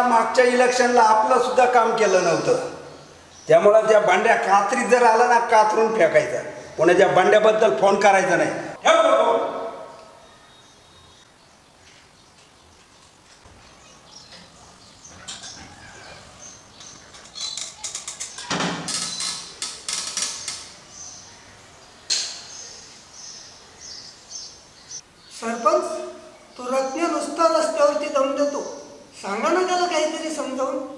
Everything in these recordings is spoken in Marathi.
मागच्या इलेक्शनला आपलं सुद्धा काम केलं नव्हतं, त्यामुळं त्या भांड्या कात्रीत जर आला ना कातरून फेकायचा, कोणाच्या भांड्याबद्दल फोन करायचा नाही. सरपंच, तो रत्न नुसता रस्त्यावरती दम देतो, सांगा ना त्याला काहीतरी समजावून.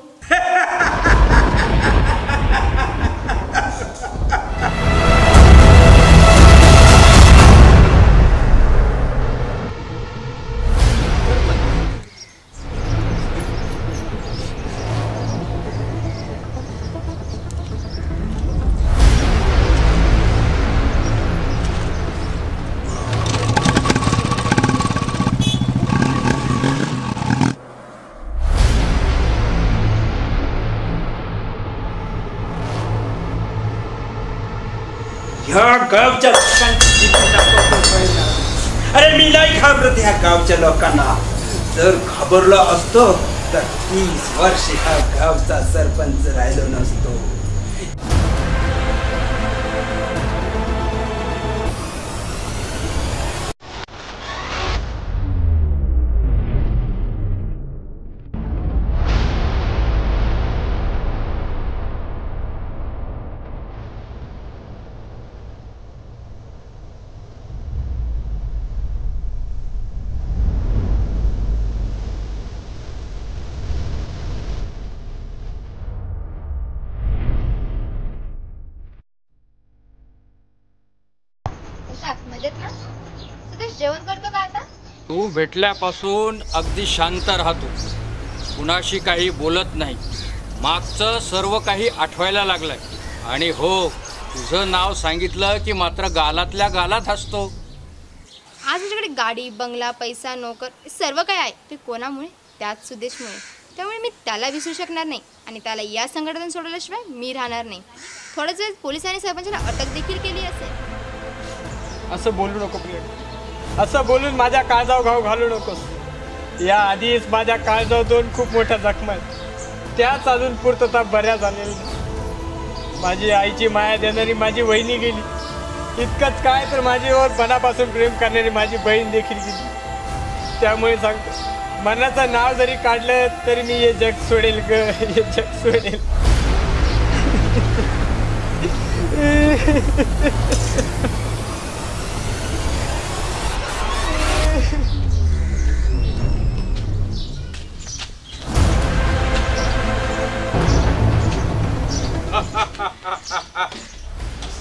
ह्या गावच्या अरे मी नाही घाबरत ह्या गावच्या लोकांना. जर घाबरलो असतो तर 30 वर्ष ह्या गावचा सरपंच राहिलो नसतो. जेवण करतो का आता? तू भेटल्यापासून अगदी शांत राहतो, कुणाशी काही बोलत नाही, मागचं सर्व काही आठवायला लागलंय. आणि हो, तुझं नाव सांगितलं की मात्र गालातल्या गालात हसतो. आज माझ्याकडे गाडी, बंगला, पैसा, नोकर सर्व काय आहे ते कोणामुळे? त्याच सुदेशमुळे. त्यामुळे मी त्याला विसरू शकणार नाही आणि त्याला या संघटनेतून सोडवल्याशिवाय मी राहणार नाही. थोड्याच वेळ पोलिसांनी सरपंचाला अटक देखील केली असेल. असं बोलू नको प्रिया, असं बोलून माझ्या काळजावर घाव घालू नकोस. या आधीच माझ्या काळजावर खूप मोठ्या जखमा आहेत, त्याच अजून पूर्तता बऱ्या झालेल्या. माझी आईची माया देणारी माझी वहिनी गेली, इतकंच काय तर माझ्यावर मनापासून प्रेम करणारी माझी बहीण देखील गेली. त्यामुळे सांगतो, मनाचं नाव जरी काढलं तरी मी हे जग सोडेल ग, हे जग सोडेल.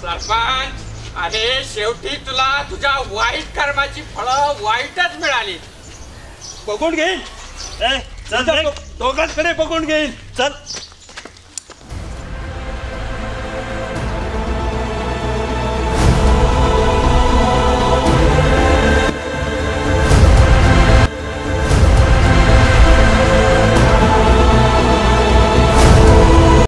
सरपंच, अरे शेवटी तुला तुझ्या वाईट कर्माची फळं वाईटच मिळाली. बघून घेईन, दोघांकडे बघून घेईन. चल.